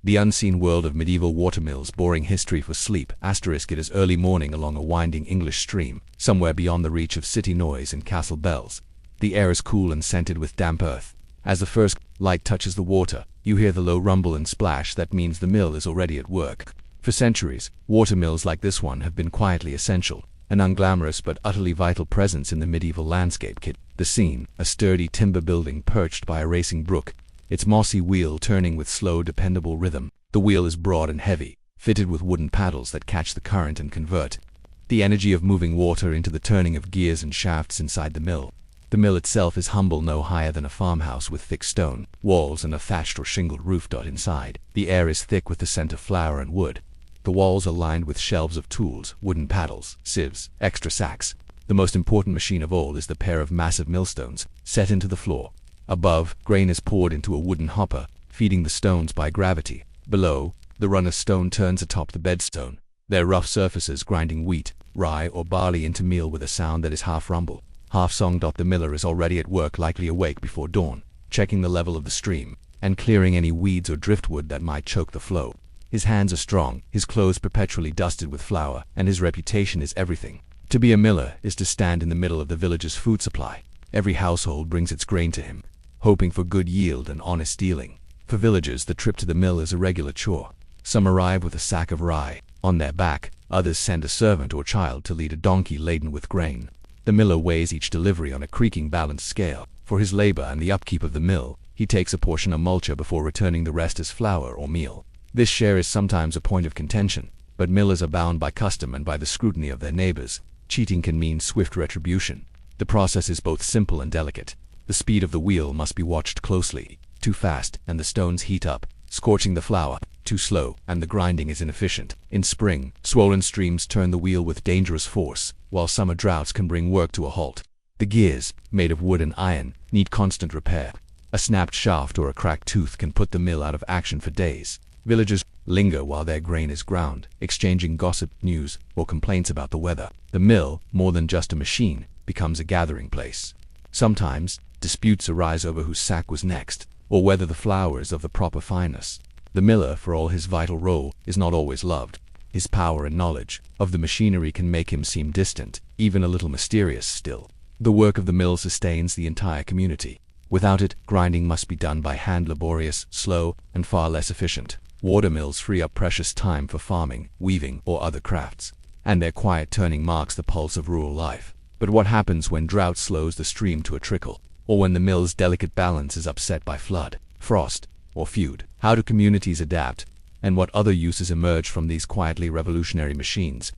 The unseen world of medieval watermills, boring history for sleep. Asterisk, it is early morning along a winding English stream, somewhere beyond the reach of city noise and castle bells. The air is cool and scented with damp earth. As the first light touches the water, you hear the low rumble and splash. That means the mill is already at work. For centuries, watermills like this one have been quietly essential, an unglamorous but utterly vital presence in the medieval landscape. The scene, a sturdy timber building perched by a racing brook, its mossy wheel turning with slow, dependable rhythm. The wheel is broad and heavy, fitted with wooden paddles that catch the current and convert the energy of moving water into the turning of gears and shafts inside the mill. The mill itself is humble, no higher than a farmhouse with thick stone walls and a thatched or shingled roof. Inside, the air is thick with the scent of flour and wood. The walls are lined with shelves of tools, wooden paddles, sieves, extra sacks. The most important machine of all is the pair of massive millstones set into the floor. Above, grain is poured into a wooden hopper, feeding the stones by gravity. Below, the runner stone turns atop the bedstone, their rough surfaces grinding wheat, rye or barley into meal with a sound that is half rumble, half song. The miller is already at work, likely awake before dawn, checking the level of the stream and clearing any weeds or driftwood that might choke the flow. His hands are strong, his clothes perpetually dusted with flour, and his reputation is everything. To be a miller is to stand in the middle of the village's food supply. Every household brings its grain to him, hoping for good yield and honest dealing. For villagers, the trip to the mill is a regular chore. Some arrive with a sack of rye on their back, others send a servant or child to lead a donkey laden with grain. The miller weighs each delivery on a creaking balanced scale. For his labor and the upkeep of the mill, he takes a portion of multure before returning the rest as flour or meal. This share is sometimes a point of contention, but millers are bound by custom and by the scrutiny of their neighbors. Cheating can mean swift retribution. The process is both simple and delicate. The speed of the wheel must be watched closely. Too fast, and the stones heat up, scorching the flour. Too slow, and the grinding is inefficient. In spring, swollen streams turn the wheel with dangerous force, while summer droughts can bring work to a halt. The gears, made of wood and iron, need constant repair. A snapped shaft or a cracked tooth can put the mill out of action for days. Villagers linger while their grain is ground, exchanging gossip, news, or complaints about the weather. The mill, more than just a machine, becomes a gathering place. Sometimes, disputes arise over whose sack was next, or whether the flour is of the proper fineness. The miller, for all his vital role, is not always loved. His power and knowledge of the machinery can make him seem distant, even a little mysterious still. The work of the mill sustains the entire community. Without it, grinding must be done by hand, laborious, slow, and far less efficient. Watermills free up precious time for farming, weaving, or other crafts, and their quiet turning marks the pulse of rural life. But what happens when drought slows the stream to a trickle, or when the mill's delicate balance is upset by flood, frost, or feud? How do communities adapt, and what other uses emerge from these quietly revolutionary machines?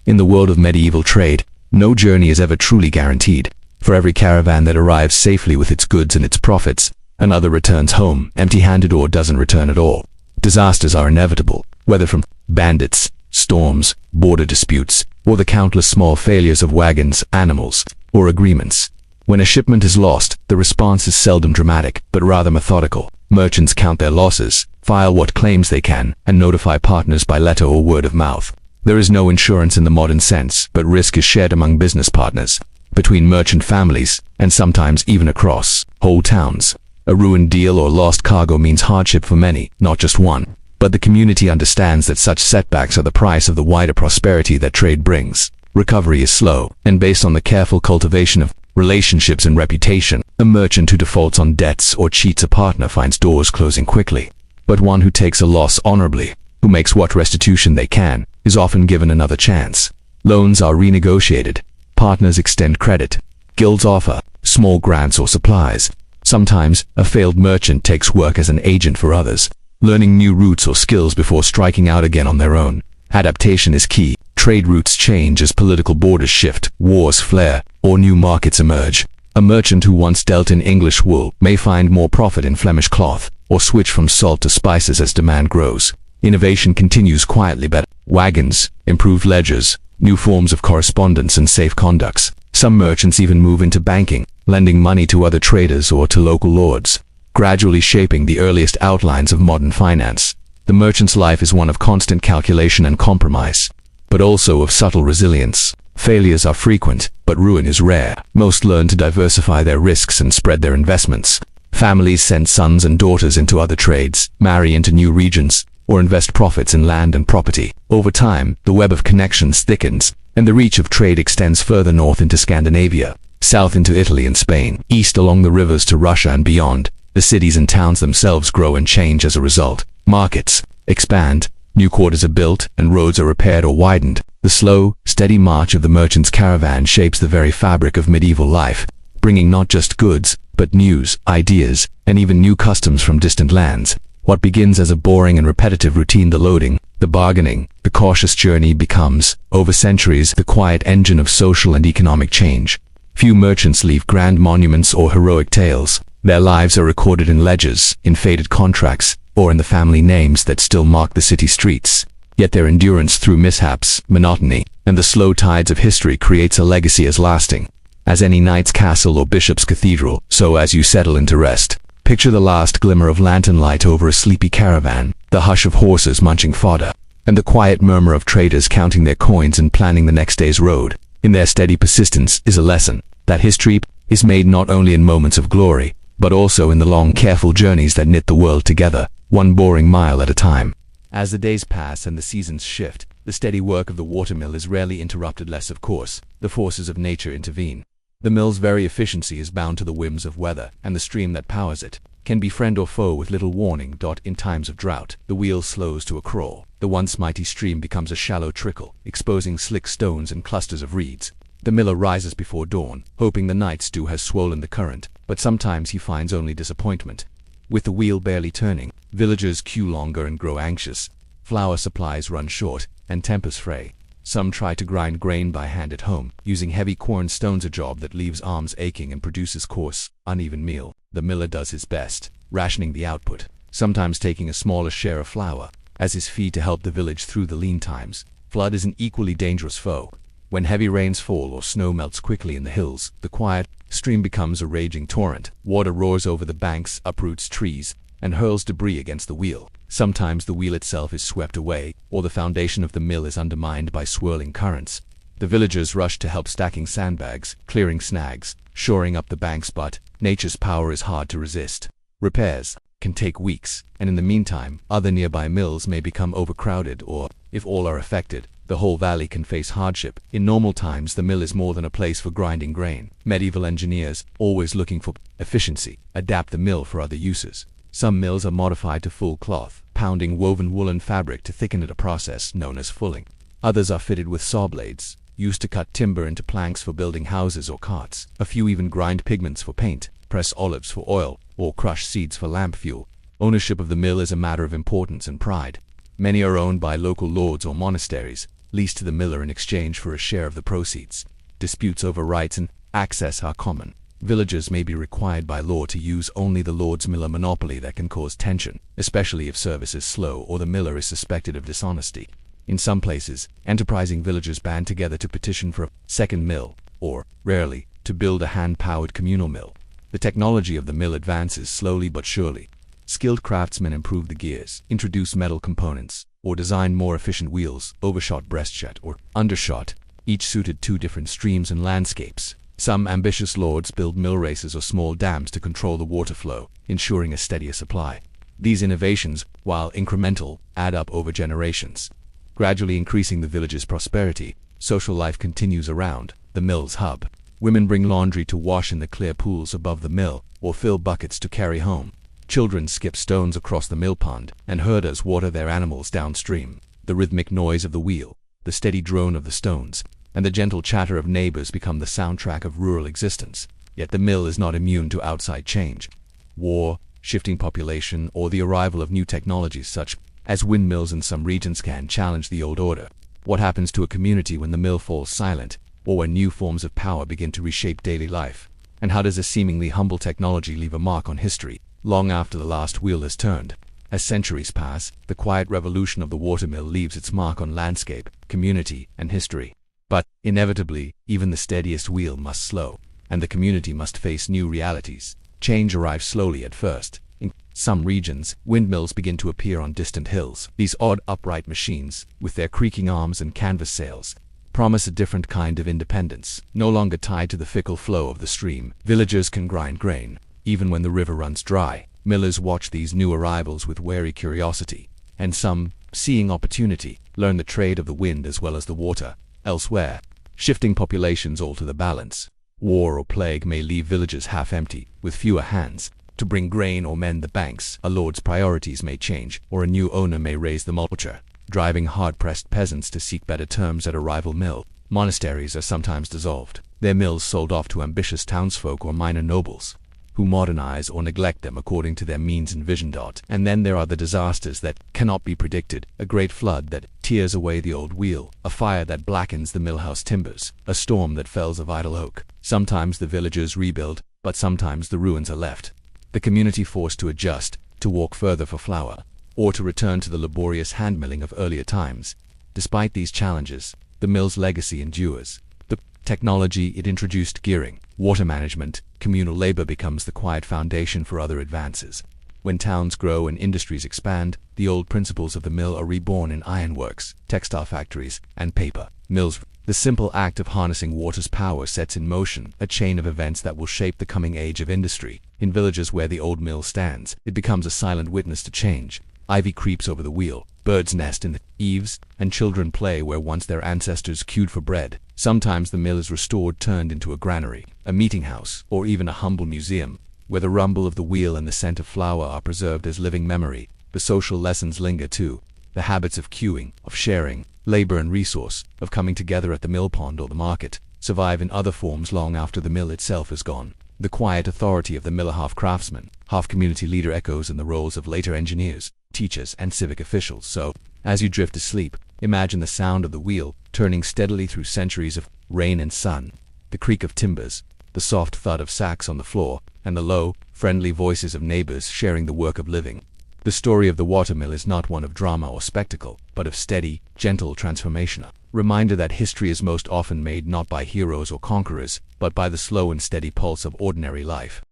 In the world of medieval trade, no journey is ever truly guaranteed. For every caravan that arrives safely with its goods and its profits, another returns home empty-handed or doesn't return at all. Disasters are inevitable, whether from bandits, storms, border disputes, or the countless small failures of wagons, animals, or agreements. When a shipment is lost, the response is seldom dramatic, but rather methodical. Merchants count their losses, file what claims they can, and notify partners by letter or word of mouth. There is no insurance in the modern sense, but risk is shared among business partners, between merchant families, and sometimes even across whole towns. A ruined deal or lost cargo means hardship for many, not just one. But the community understands that such setbacks are the price of the wider prosperity that trade brings. Recovery is slow, and based on the careful cultivation of relationships and reputation. A merchant who defaults on debts or cheats a partner finds doors closing quickly. But one who takes a loss honorably, who makes what restitution they can, is often given another chance. Loans are renegotiated. Partners extend credit. Guilds offer small grants or supplies. Sometimes, a failed merchant takes work as an agent for others, learning new routes or skills before striking out again on their own. Adaptation is key. Trade routes change as political borders shift, wars flare, or new markets emerge. A merchant who once dealt in English wool may find more profit in Flemish cloth, or switch from salt to spices as demand grows. Innovation continues quietly, but wagons, improved ledgers, new forms of correspondence and safe conducts. Some merchants even move into banking, lending money to other traders or to local lords, gradually shaping the earliest outlines of modern finance. The merchant's life is one of constant calculation and compromise, but also of subtle resilience. Failures are frequent, but ruin is rare. Most learn to diversify their risks and spread their investments. Families send sons and daughters into other trades, marry into new regions, or invest profits in land and property. Over time, the web of connections thickens, and the reach of trade extends further north into Scandinavia, south into Italy and Spain, east along the rivers to Russia and beyond. The cities and towns themselves grow and change as a result. Markets expand, new quarters are built, and roads are repaired or widened. The slow, steady march of the merchant's caravan shapes the very fabric of medieval life, bringing not just goods, but news, ideas, and even new customs from distant lands. What begins as a boring and repetitive routine, the loading, the bargaining, the cautious journey, becomes, over centuries, the quiet engine of social and economic change. Few merchants leave grand monuments or heroic tales. Their lives are recorded in ledgers, in faded contracts, or in the family names that still mark the city streets. Yet their endurance through mishaps, monotony, and the slow tides of history creates a legacy as lasting as any knight's castle or bishop's cathedral. So as you settle into rest, picture the last glimmer of lantern light over a sleepy caravan, the hush of horses munching fodder, and the quiet murmur of traders counting their coins and planning the next day's road. In their steady persistence is a lesson that history is made not only in moments of glory, but also in the long, careful journeys that knit the world together, one boring mile at a time. As the days pass and the seasons shift, the steady work of the watermill is rarely interrupted unless, of course, the forces of nature intervene. The mill's very efficiency is bound to the whims of weather, and the stream that powers it can be friend or foe with little warning. In times of drought, the wheel slows to a crawl. The once mighty stream becomes a shallow trickle, exposing slick stones and clusters of reeds. The miller rises before dawn, hoping the night's dew has swollen the current, but sometimes he finds only disappointment. With the wheel barely turning, villagers queue longer and grow anxious. Flour supplies run short, and tempers fray. Some try to grind grain by hand at home, using heavy corn stones, a job that leaves arms aching and produces coarse, uneven meal. The miller does his best, rationing the output, sometimes taking a smaller share of flour, as his fee to help the village through the lean times. Flood is an equally dangerous foe. When heavy rains fall or snow melts quickly in the hills, the quiet stream becomes a raging torrent. Water roars over the banks, uproots trees, and hurls debris against the wheel. Sometimes the wheel itself is swept away, or the foundation of the mill is undermined by swirling currents. The villagers rush to help, stacking sandbags, clearing snags, shoring up the banks, but nature's power is hard to resist. Repairs can take weeks, and in the meantime, other nearby mills may become overcrowded, or, if all are affected, the whole valley can face hardship. In normal times, the mill is more than a place for grinding grain. Medieval engineers, always looking for efficiency, adapt the mill for other uses. Some mills are modified to full cloth, pounding woven woolen fabric to thicken it, a process known as fulling. Others are fitted with saw blades, used to cut timber into planks for building houses or carts. A few even grind pigments for paint, press olives for oil, or crush seeds for lamp fuel. Ownership of the mill is a matter of importance and pride. Many are owned by local lords or monasteries, leased to the miller in exchange for a share of the proceeds. Disputes over rights and access are common. Villagers may be required by law to use only the lord's mill, a monopoly that can cause tension, especially if service is slow or the miller is suspected of dishonesty. In some places, enterprising villagers band together to petition for a second mill, or, rarely, to build a hand-powered communal mill. The technology of the mill advances slowly but surely. Skilled craftsmen improve the gears, introduce metal components, or design more efficient wheels, overshot, breastshot, or undershot, each suited to different streams and landscapes. Some ambitious lords build mill races or small dams to control the water flow, ensuring a steadier supply. These innovations, while incremental, add up over generations, gradually increasing the village's prosperity. Social life continues around the mill's hub. Women bring laundry to wash in the clear pools above the mill, or fill buckets to carry home. Children skip stones across the mill pond, and herders water their animals downstream. The rhythmic noise of the wheel, the steady drone of the stones, and the gentle chatter of neighbors become the soundtrack of rural existence. Yet the mill is not immune to outside change. War, shifting population, or the arrival of new technologies such as windmills in some regions can challenge the old order. What happens to a community when the mill falls silent, or when new forms of power begin to reshape daily life? And how does a seemingly humble technology leave a mark on history, long after the last wheel has turned? As centuries pass, the quiet revolution of the watermill leaves its mark on landscape, community, and history. But, inevitably, even the steadiest wheel must slow, and the community must face new realities. Change arrives slowly at first. In some regions, windmills begin to appear on distant hills. These odd upright machines, with their creaking arms and canvas sails, promise a different kind of independence. No longer tied to the fickle flow of the stream, villagers can grind grain, Even when the river runs dry, millers watch these new arrivals with wary curiosity, and some, seeing opportunity, learn the trade of the wind as well as the water. Elsewhere, shifting populations alter the balance. War or plague may leave villages half empty, with fewer hands to bring grain or mend the banks. A lord's priorities may change, or a new owner may raise the multure, driving hard-pressed peasants to seek better terms at a rival mill. Monasteries are sometimes dissolved, their mills sold off to ambitious townsfolk or minor nobles, who modernize or neglect them according to their means and vision. And then there are the disasters that cannot be predicted: a great flood that tears away the old wheel, a fire that blackens the millhouse timbers, a storm that fells a vital oak. Sometimes the villagers rebuild, but sometimes the ruins are left. The community forced to adjust, to walk further for flour, or to return to the laborious handmilling of earlier times. Despite these challenges, the mill's legacy endures. The technology it introduced, gearing, water management, communal labor, becomes the quiet foundation for other advances. When towns grow and industries expand, the old principles of the mill are reborn in ironworks, textile factories, and paper mills. The simple act of harnessing water's power sets in motion a chain of events that will shape the coming age of industry. In villages where the old mill stands, it becomes a silent witness to change. Ivy creeps over the wheel, birds nest in the eaves, and children play where once their ancestors queued for bread. Sometimes the mill is restored, turned into a granary, a meeting house, or even a humble museum, where the rumble of the wheel and the scent of flour are preserved as living memory. The social lessons linger too. The habits of queuing, of sharing, labor and resource, of coming together at the mill pond or the market, survive in other forms long after the mill itself is gone. The quiet authority of the miller, half craftsman, half community leader, echoes in the roles of later engineers, teachers, and civic officials. So, as you drift to sleep, imagine the sound of the wheel turning steadily through centuries of rain and sun, the creak of timbers, the soft thud of sacks on the floor, and the low, friendly voices of neighbors sharing the work of living. The story of the watermill is not one of drama or spectacle, but of steady, gentle transformation. A reminder that history is most often made not by heroes or conquerors, but by the slow and steady pulse of ordinary life.